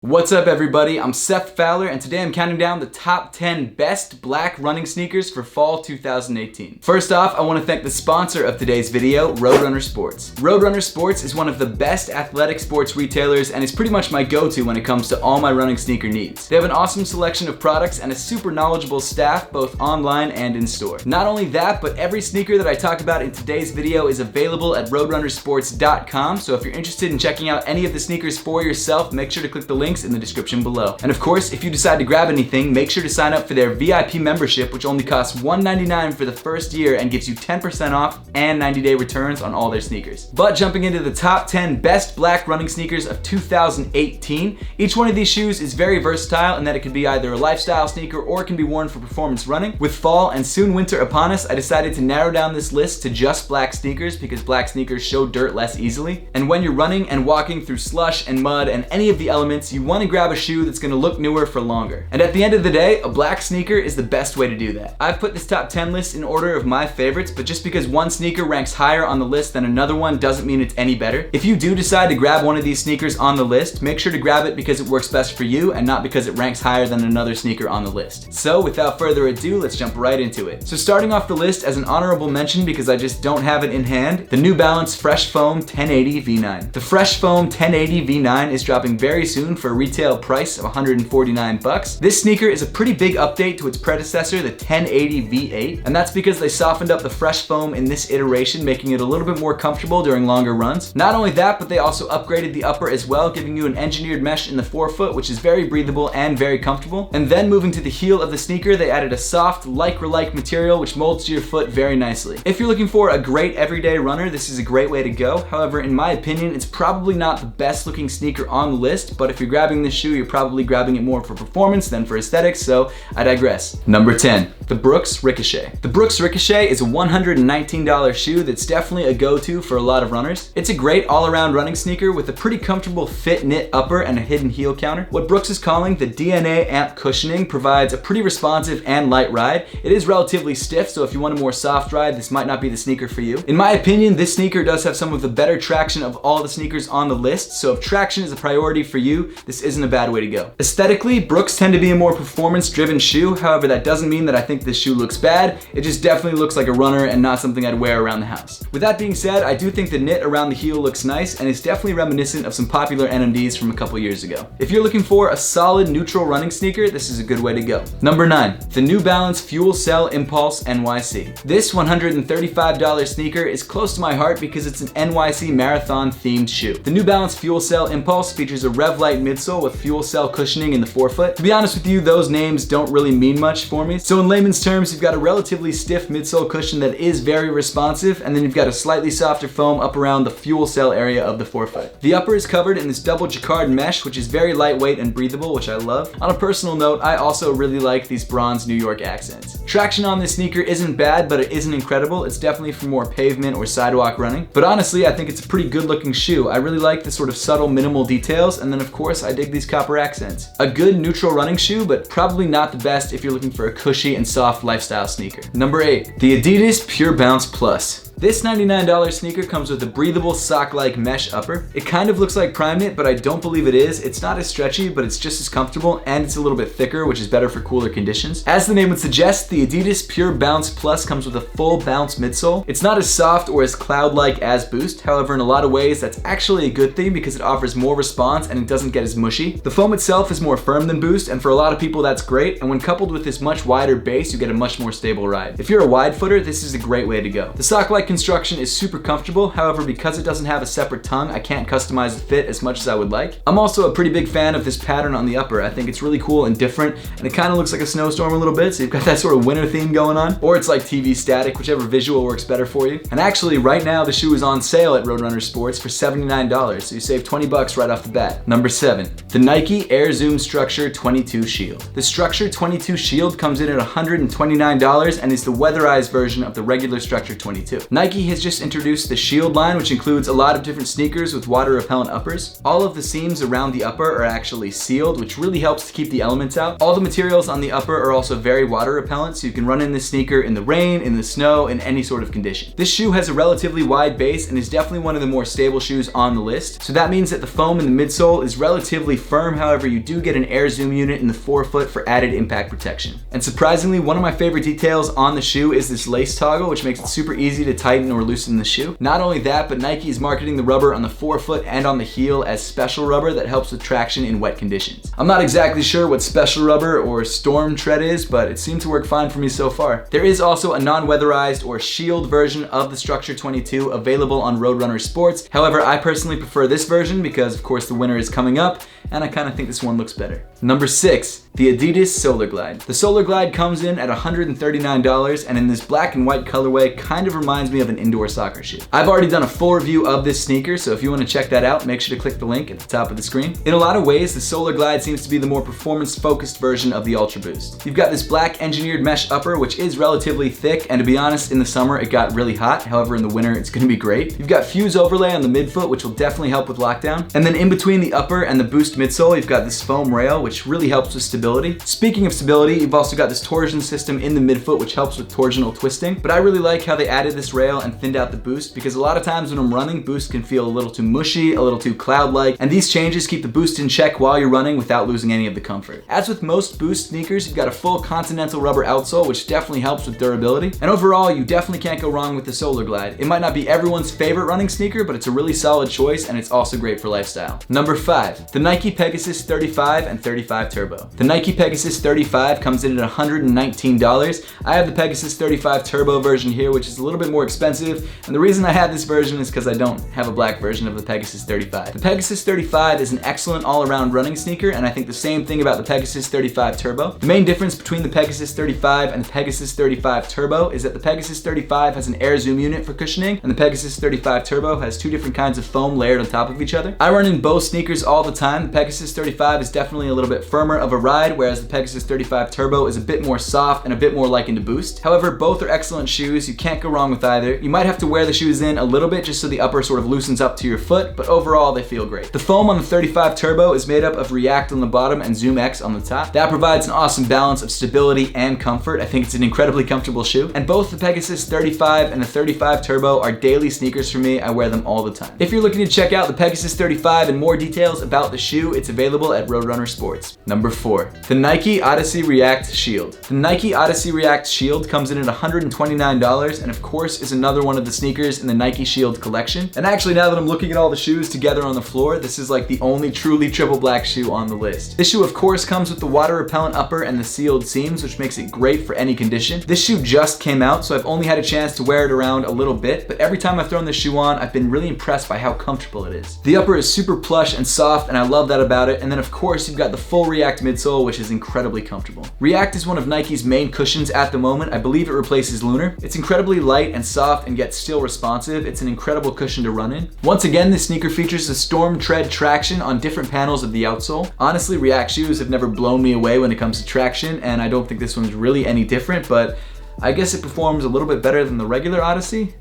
What's up everybody, I'm Seth Fowler and today I'm counting down the top 10 best black running sneakers for fall 2018. First off, I want to thank the sponsor of today's video, Roadrunner Sports. Roadrunner Sports is one of the best athletic sports retailers and is pretty much my go-to when it comes to all my running sneaker needs. They have an awesome selection of products and a super knowledgeable staff both online and in store. Not only that, but every sneaker that I talk about in today's video is available at roadrunnersports.com, so if you're interested in checking out any of the sneakers for yourself, make sure to click the links in the description below. And of course, if you decide to grab anything, make sure to sign up for their VIP membership, which only costs $1.99 for the first year and gives you 10% off and 90-day returns on all their sneakers. But jumping into the top 10 best black running sneakers of 2018, each one of these shoes is very versatile in that it can be either a lifestyle sneaker or it can be worn for performance running. With fall and soon winter upon us, I decided to narrow down this list to just black sneakers because black sneakers show dirt less easily. And when you're running and walking through slush and mud and any of the elements, you want to grab a shoe that's going to look newer for longer. And at the end of the day, a black sneaker is the best way to do that. I've put this top 10 list in order of my favorites, but just because one sneaker ranks higher on the list than another one doesn't mean it's any better. If you do decide to grab one of these sneakers on the list, make sure to grab it because it works best for you and not because it ranks higher than another sneaker on the list. So without further ado, let's jump right into it. So starting off the list as an honorable mention because I just don't have it in hand, the New Balance Fresh Foam 1080 V9. The Fresh Foam 1080 V9 is dropping very soon for a retail price of $149. This sneaker is a pretty big update to its predecessor, the 1080 V8, and that's because they softened up the Fresh Foam in this iteration, making it a little bit more comfortable during longer runs. Not only that, but they also upgraded the upper as well, giving you an engineered mesh in the forefoot, which is very breathable and very comfortable. And then moving to the heel of the sneaker, they added a soft, lycra-like material which molds to your foot very nicely. If you're looking for a great everyday runner, this is a great way to go. However, in my opinion, it's probably not the best looking sneaker on the list, but if you're grabbing this shoe, you're probably grabbing it more for performance than for aesthetics, so I digress. Number 10, the Brooks Ricochet. The Brooks Ricochet is a $119 shoe that's definitely a go-to for a lot of runners. It's a great all-around running sneaker with a pretty comfortable fit knit upper and a hidden heel counter. What Brooks is calling the DNA amp cushioning provides a pretty responsive and light ride. It is relatively stiff, so if you want a more soft ride, this might not be the sneaker for you. In my opinion, this sneaker does have some of the better traction of all the sneakers on the list, so if traction is a priority for you, this isn't a bad way to go. Aesthetically, Brooks tend to be a more performance-driven shoe. However, that doesn't mean that I think this shoe looks bad. It just definitely looks like a runner and not something I'd wear around the house. With that being said, I do think the knit around the heel looks nice and is definitely reminiscent of some popular NMDs from a couple years ago. If you're looking for a solid neutral running sneaker, this is a good way to go. Number 9, the New Balance Fuel Cell Impulse NYC. This $135 sneaker is close to my heart because it's an NYC marathon themed shoe. The New Balance Fuel Cell Impulse features a Rev-Lite midsole with fuel cell cushioning in the forefoot. To be honest with you, those names don't really mean much for me. So in layman's terms, you've got a relatively stiff midsole cushion that is very responsive, and then you've got a slightly softer foam up around the fuel cell area of the forefoot. The upper is covered in this double jacquard mesh, which is very lightweight and breathable, which I love. On a personal note, I also really like these bronze New York accents. Traction on this sneaker isn't bad, but it isn't incredible. It's definitely for more pavement or sidewalk running. But honestly, I think it's a pretty good looking shoe. I really like the sort of subtle minimal details, and then of course, I dig these copper accents. A good neutral running shoe, but probably not the best if you're looking for a cushy and soft lifestyle sneaker. Number 8, the Adidas Pure Bounce Plus. This $99 sneaker comes with a breathable sock-like mesh upper. It kind of looks like Prime Knit, but I don't believe it is. It's not as stretchy, but it's just as comfortable, and it's a little bit thicker, which is better for cooler conditions. As the name would suggest, the Adidas Pure Bounce Plus comes with a full bounce midsole. It's not as soft or as cloud-like as Boost. However, in a lot of ways, that's actually a good thing because it offers more response and it doesn't get as mushy. The foam itself is more firm than Boost, and for a lot of people, that's great. And when coupled with this much wider base, you get a much more stable ride. If you're a wide footer, this is a great way to go. The sock-like construction is super comfortable. However, because it doesn't have a separate tongue, I can't customize the fit as much as I would like. I'm also a pretty big fan of this pattern on the upper. I think it's really cool and different, and it kind of looks like a snowstorm a little bit, so you've got that sort of winter theme going on. Or it's like TV static, whichever visual works better for you. And actually, right now, the shoe is on sale at Roadrunner Sports for $79, so you save 20 bucks right off the bat. Number 7, the Nike Air Zoom Structure 22 Shield. The Structure 22 Shield comes in at $129 and is the weatherized version of the regular Structure 22. Nike has just introduced the Shield line, which includes a lot of different sneakers with water repellent uppers. All of the seams around the upper are actually sealed, which really helps to keep the elements out. All the materials on the upper are also very water repellent, so you can run in this sneaker in the rain, in the snow, in any sort of condition. This shoe has a relatively wide base and is definitely one of the more stable shoes on the list. So that means that the foam in the midsole is relatively firm. However, you do get an air zoom unit in the forefoot for added impact protection. And surprisingly, one of my favorite details on the shoe is this lace toggle, which makes it super easy to tighten or loosen the shoe. Not only that, but Nike is marketing the rubber on the forefoot and on the heel as special rubber that helps with traction in wet conditions. I'm not exactly sure what special rubber or storm tread is, but it seemed to work fine for me so far. There is also a non-weatherized or Shield version of the Structure 22 available on Roadrunner Sports. However, I personally prefer this version because of course the winter is coming up and I kind of think this one looks better. Number 6, the Adidas Solar Glide. The Solar Glide comes in at $139 and in this black and white colorway kind of reminds me of an indoor soccer shoe. I've already done a full review of this sneaker, so if you want to check that out, make sure to click the link at the top of the screen. In a lot of ways, the Solar Glide seems to be the more performance-focused version of the Ultra Boost. You've got this black engineered mesh upper, which is relatively thick, and to be honest, in the summer it got really hot. However, in the winter it's going to be great. You've got fuse overlay on the midfoot, which will definitely help with lockdown. And then in between the upper and the Boost midsole, you've got this foam rail, which really helps with stability. Speaking of stability, you've also got this torsion system in the midfoot, which helps with torsional twisting. But I really like how they added this rail and thinned out the Boost, because a lot of times when I'm running, Boost can feel a little too mushy, a little too cloud-like, and these changes keep the Boost in check while you're running without losing any of the comfort. As with most Boost sneakers, you've got a full Continental rubber outsole, which definitely helps with durability. And overall, you definitely can't go wrong with the Solar Glide. It might not be everyone's favorite running sneaker, but it's a really solid choice, and it's also great for lifestyle. Number 5, the Nike Pegasus 35 and 35 Turbo. The Nike Pegasus 35 comes in at $119. I have the Pegasus 35 Turbo version here, which is a little bit more expensive, and the reason I have this version is because I don't have a black version of the Pegasus 35. The Pegasus 35 is an excellent all-around running sneaker, and I think the same thing about the Pegasus 35 Turbo. The main difference between the Pegasus 35 and the Pegasus 35 Turbo is that the Pegasus 35 has an air zoom unit for cushioning, and the Pegasus 35 Turbo has two different kinds of foam layered on top of each other. I run in both sneakers all the time. The Pegasus 35 is definitely a little bit firmer of a ride, whereas the Pegasus 35 Turbo is a bit more soft and a bit more likened to Boost. However, both are excellent shoes. You can't go wrong with either. You might have to wear the shoes in a little bit just so the upper sort of loosens up to your foot, but overall they feel great. The foam on the 35 Turbo is made up of React on the bottom and Zoom X on the top. That provides an awesome balance of stability and comfort. I think it's an incredibly comfortable shoe. And both the Pegasus 35 and the 35 Turbo are daily sneakers for me. I wear them all the time. If you're looking to check out the Pegasus 35 and more details about the shoe, it's available at Roadrunner Sports. Number 4, the Nike Odyssey React Shield. The Nike Odyssey React Shield comes in at $129 and of course is another one of the sneakers in the Nike Shield collection. And actually, now that I'm looking at all the shoes together on the floor, this is like the only truly triple black shoe on the list. This shoe of course comes with the water repellent upper and the sealed seams, which makes it great for any condition. This shoe just came out, so I've only had a chance to wear it around a little bit, but every time I've thrown this shoe on, I've been really impressed by how comfortable it is. The upper is super plush and soft, and I love that about it. And then of course, you've got the full React midsole, which is incredibly comfortable. React is one of Nike's main cushions at the moment. I believe it replaces Lunar. It's incredibly light and soft and yet still responsive. It's an incredible cushion to run in. Once again, this sneaker features the Storm Tread traction on different panels of the outsole. Honestly, React shoes have never blown me away when it comes to traction, and I don't think this one's really any different, but I guess it performs a little bit better than the regular Odyssey,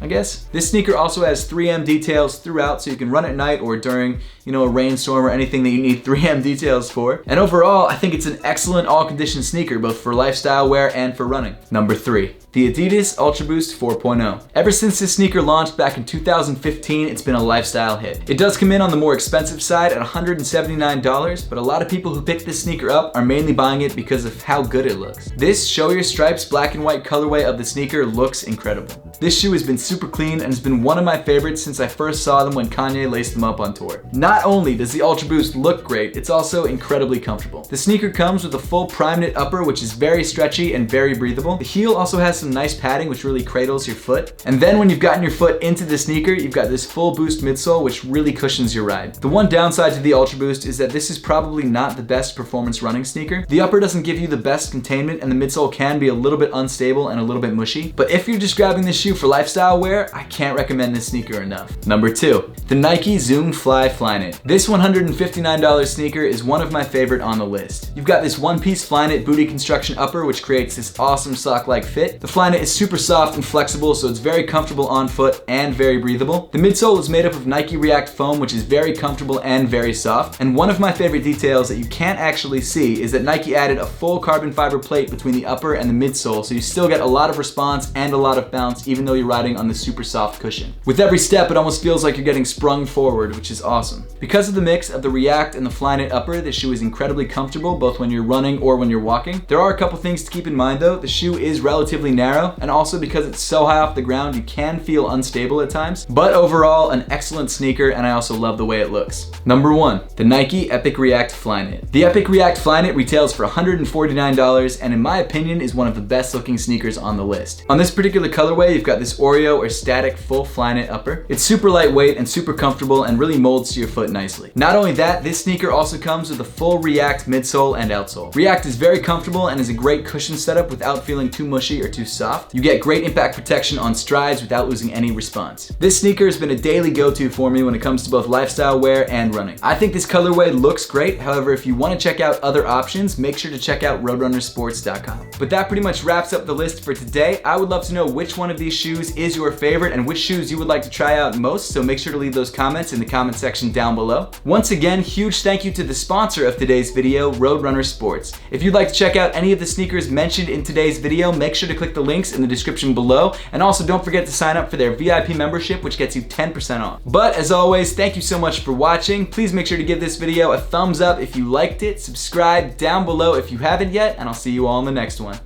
I guess. This sneaker also has 3M details throughout, so you can run at night or during, a rainstorm or anything that you need 3M details for. And overall, I think it's an excellent all-condition sneaker, both for lifestyle wear and for running. Number 3, the Adidas Ultra Boost 4.0. Ever since this sneaker launched back in 2015, it's been a lifestyle hit. It does come in on the more expensive side at $179, but a lot of people who pick this sneaker up are mainly buying it because of how good it looks. This Show Your Stripes black and white colorway of the sneaker looks incredible. This shoe has been super clean and has been one of my favorites since I first saw them when Kanye laced them up on tour. Not only does the Ultra Boost look great, it's also incredibly comfortable. The sneaker comes with a full prime knit upper, which is very stretchy and very breathable. The heel also has some nice padding, which really cradles your foot. And then when you've gotten your foot into the sneaker, you've got this full Boost midsole, which really cushions your ride. The one downside to the Ultra Boost is that this is probably not the best performance running sneaker. The upper doesn't give you the best containment, and the midsole can be a little bit unstable and a little bit mushy. But if you're just grabbing this shoe for lifestyle wear, I can't recommend this sneaker enough. Number 2, the Nike Zoom FlyFlyKnit. This $159 sneaker is one of my favorite on the list. You've got this one-piece Flyknit booty construction upper, which creates this awesome sock-like fit. The Flyknit is super soft and flexible, so it's very comfortable on foot and very breathable. The midsole is made up of Nike React foam, which is very comfortable and very soft. And one of my favorite details that you can't actually see is that Nike added a full carbon fiber plate between the upper and the midsole, so you still get a lot of response and a lot of bounce even though you're riding on the super soft cushion. With every step, it almost feels like you're getting sprung forward, which is awesome. Because of the mix of the React and the Flyknit upper, the shoe is incredibly comfortable both when you're running or when you're walking. There are a couple things to keep in mind though. The shoe is relatively narrow, and also because it's so high off the ground, you can feel unstable at times. But overall, an excellent sneaker, and I also love the way it looks. Number 1, the Nike Epic React FlyKnit. The Epic React FlyKnit retails for $149 and in my opinion is one of the best looking sneakers on the list. On this particular colorway, you've got this Oreo or static full Flyknit upper. It's super lightweight and super comfortable and really molds to your foot nicely. Not only that, this sneaker also comes with a full React midsole and outsole. React is very comfortable and is a great cushion setup without feeling too mushy or too soft. You get great impact protection on strides without losing any response. This sneaker has been a daily go-to for me when it comes to both lifestyle wear and running. I think this colorway looks great. However, if you want to check out other options, make sure to check out roadrunnersports.com. But that pretty much wraps up the list for today. I would love to know which one of these shoes is your favorite and which shoes you would like to try out most, so make sure to leave those comments in the comment section down below. Once again, huge thank you to the sponsor of today's video, Roadrunner Sports. If you'd like to check out any of the sneakers mentioned in today's video, make sure to click the links in the description below, and also don't forget to sign up for their VIP membership, which gets you 10% off. But as always, thank you so much for watching. Please make sure to give this video a thumbs up if you liked it, subscribe down below if you haven't yet, and I'll see you all in the next one.